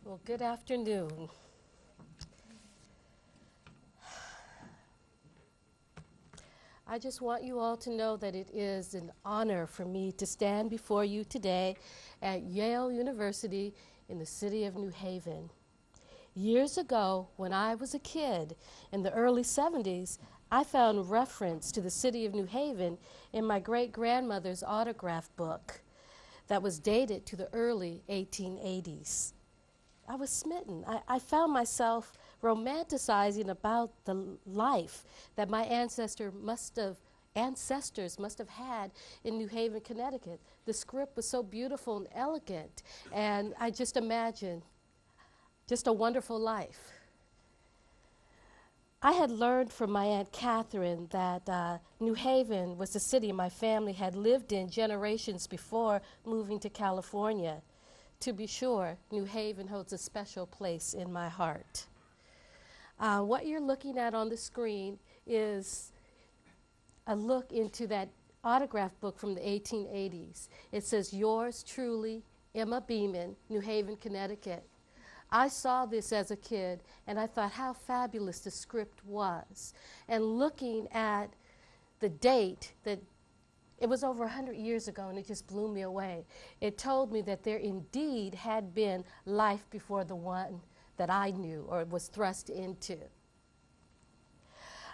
Well, good afternoon. I just want you all to know that it is an honor for me to stand before you today at Yale University in the city of New Haven. Years ago, when I was a kid in the early 70s, I found reference to the city of New Haven in my great-grandmother's autograph book that was dated to the early 1880s. I was smitten. I found myself romanticizing about the life that my ancestors must have had in New Haven, Connecticut. The script was so beautiful and elegant, and I just imagined just a wonderful life. I had learned from my Aunt Catherine that New Haven was the city my family had lived in generations before moving to California. To be sure, New Haven holds a special place in my heart. What you're looking at on the screen is a look into that autograph book from the 1880s. It says, "Yours truly, Emma Beeman, New Haven, Connecticut." I saw this as a kid, and I thought how fabulous the script was. And looking at the date that it was over 100 years ago, and it just blew me away. It told me that there indeed had been life before the one that I knew or was thrust into.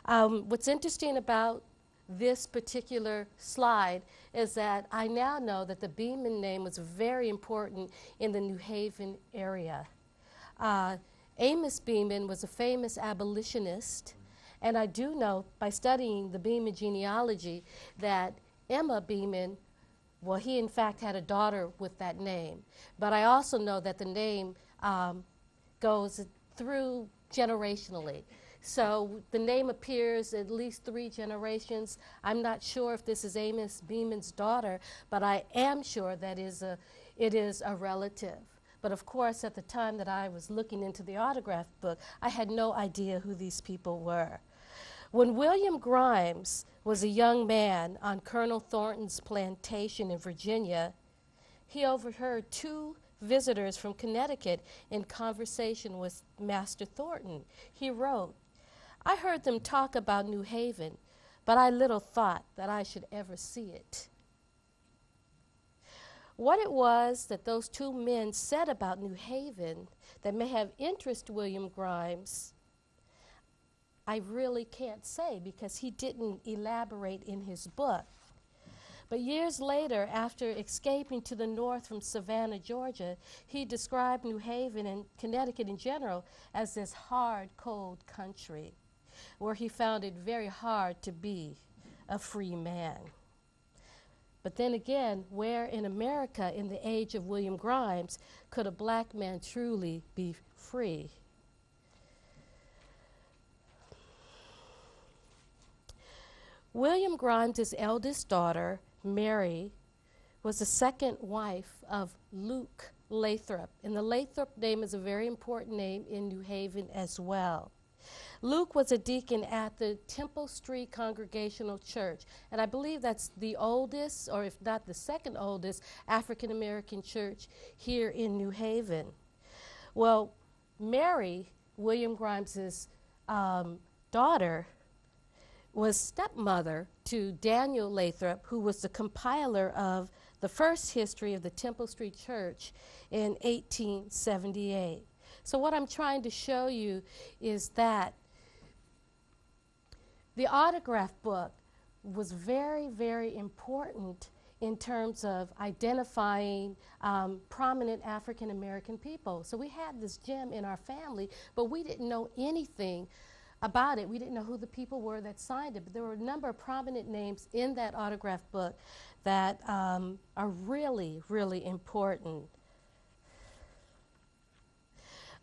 What's interesting about this particular slide is that I now know that the Beeman name was very important in the New Haven area. Amos Beeman was a famous abolitionist, and I do know by studying the Beeman genealogy that Emma Beeman, well, he in fact had a daughter with that name. But I also know that the name goes through generationally. So the name appears at least 3 generations. I'm not sure if this is Amos Beeman's daughter, but I am sure that it is a relative. But of course, at the time that I was looking into the autograph book, I had no idea who these people were. When William Grimes was a young man on Colonel Thornton's plantation in Virginia, he overheard 2 visitors from Connecticut in conversation with Master Thornton. He wrote, "I heard them talk about New Haven, but I little thought that I should ever see it." What it was that those 2 men said about New Haven that may have interested William Grimes, I really can't say because he didn't elaborate in his book. But years later, after escaping to the north from Savannah, Georgia, he described New Haven and Connecticut in general as this hard, cold country where he found it very hard to be a free man. But then again, where in America in the age of William Grimes could a black man truly be free? William Grimes' eldest daughter, Mary, was the second wife of Luke Lathrop. And the Lathrop name is a very important name in New Haven as well. Luke was a deacon at the Temple Street Congregational Church, and I believe that's the oldest, or if not the second oldest, African-American church here in New Haven. Well, Mary, William Grimes' daughter, was stepmother to Daniel Lathrop, who was the compiler of the first history of the Temple Street Church in 1878. So what I'm trying to show you is that the autograph book was very, very important in terms of identifying prominent African American people. So we had this gem in our family, but we didn't know anything about it. We didn't know who the people were that signed it, but there were a number of prominent names in that autograph book that are really, really important.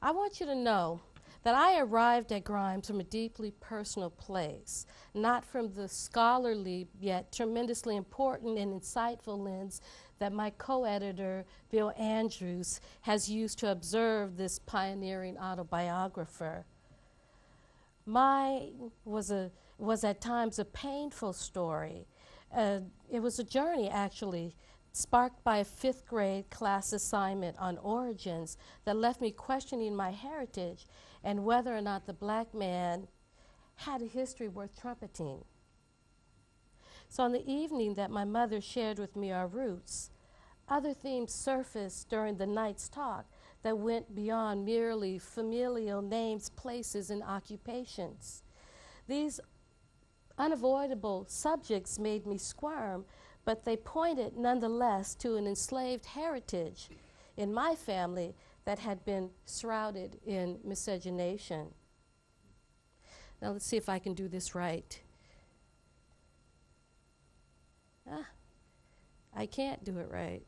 I want you to know that I arrived at Grimes from a deeply personal place, not from the scholarly yet tremendously important and insightful lens that my co-editor, Bill Andrews, has used to observe this pioneering autobiographer. Mine was at times a painful story. It was a journey, actually, sparked by a 5th grade class assignment on origins that left me questioning my heritage and whether or not the black man had a history worth trumpeting. So on the evening that my mother shared with me our roots, other themes surfaced during the night's talk that went beyond merely familial names, places, and occupations. These unavoidable subjects made me squirm, but they pointed nonetheless to an enslaved heritage in my family that had been shrouded in miscegenation. Now let's see if I can do this right. I can't do it right.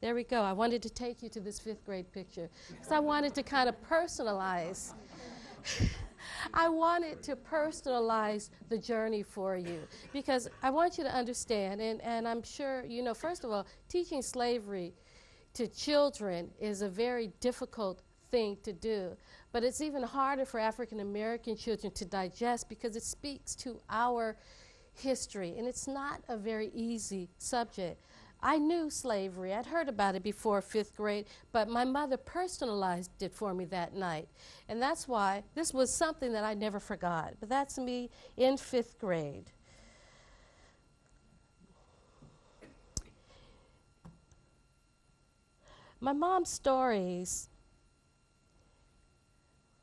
There we go. I wanted to take you to this 5th grade picture because I wanted to kind of personalize. I wanted to personalize the journey for you because I want you to understand, and I'm sure, you know, first of all, teaching slavery to children is a very difficult thing to do, but it's even harder for African American children to digest because it speaks to our history, and it's not a very easy subject. I knew slavery. I'd heard about it before 5th grade, but my mother personalized it for me that night. And that's why this was something that I never forgot. But that's me in 5th grade. My mom's stories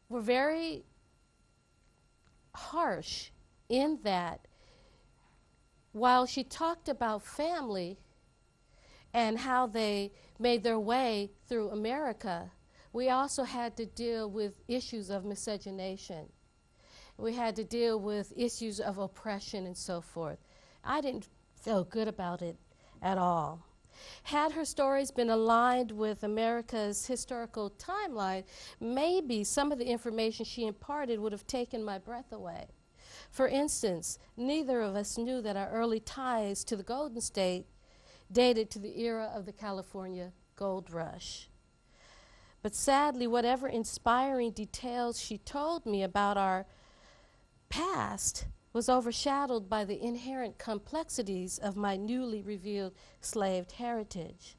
were very harsh in that while she talked about family and how they made their way through America, we also had to deal with issues of miscegenation. We had to deal with issues of oppression and so forth. I didn't feel good about it at all. Had her stories been aligned with America's historical timeline, maybe some of the information she imparted would have taken my breath away. For instance, neither of us knew that our early ties to the Golden State dated to the era of the California Gold Rush. But sadly, whatever inspiring details she told me about our past was overshadowed by the inherent complexities of my newly revealed slaved heritage.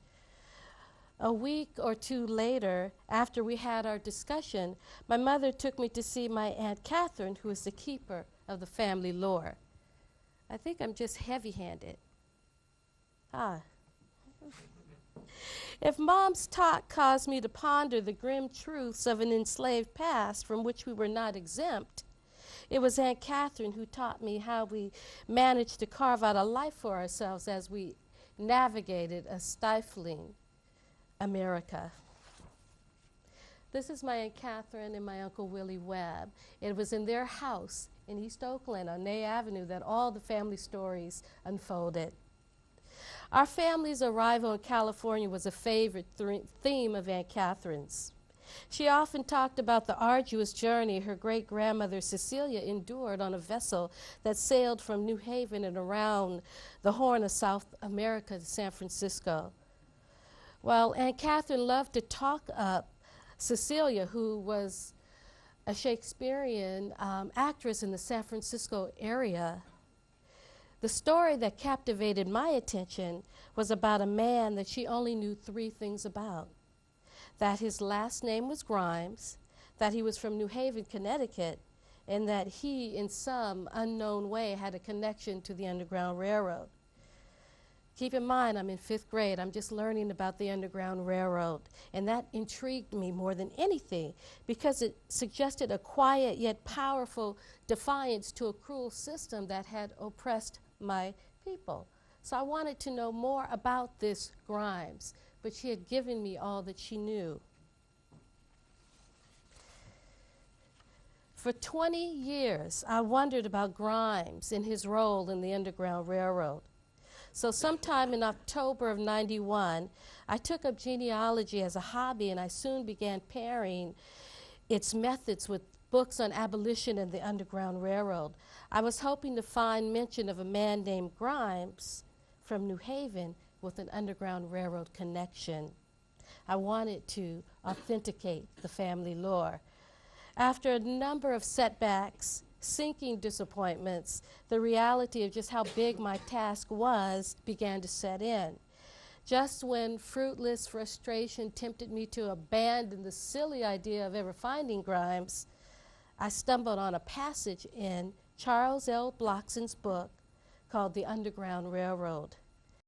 A week or two later, after we had our discussion, my mother took me to see my Aunt Catherine, who is the keeper of the family lore. I think I'm just heavy-handed. If Mom's talk caused me to ponder the grim truths of an enslaved past from which we were not exempt, it was Aunt Catherine who taught me how we managed to carve out a life for ourselves as we navigated a stifling America. This is my Aunt Catherine and my Uncle Willie Webb. It was in their house in East Oakland on Nay Avenue that all the family stories unfolded. Our family's arrival in California was a favorite theme of Aunt Catherine's. She often talked about the arduous journey her great-grandmother Cecilia endured on a vessel that sailed from New Haven and around the Horn of South America to San Francisco. Well, Aunt Catherine loved to talk up Cecilia, who was a Shakespearean actress in the San Francisco area. The story that captivated my attention was about a man that she only knew 3 things about: that his last name was Grimes, that he was from New Haven, Connecticut, and that he, in some unknown way, had a connection to the Underground Railroad. Keep in mind, I'm in 5th grade. I'm just learning about the Underground Railroad, and that intrigued me more than anything because it suggested a quiet yet powerful defiance to a cruel system that had oppressed my people. So I wanted to know more about this Grimes, but she had given me all that she knew. For 20 years, I wondered about Grimes and his role in the Underground Railroad. So sometime in October of '91, I took up genealogy as a hobby, and I soon began pairing its methods with books on abolition and the Underground Railroad. I was hoping to find mention of a man named Grimes from New Haven with an Underground Railroad connection. I wanted to authenticate the family lore. After a number of setbacks sinking disappointments, the reality of just how big my task was began to set in. Just when fruitless frustration tempted me to abandon the silly idea of ever finding Grimes, I stumbled on a passage in Charles L. Blockson's book called The Underground Railroad.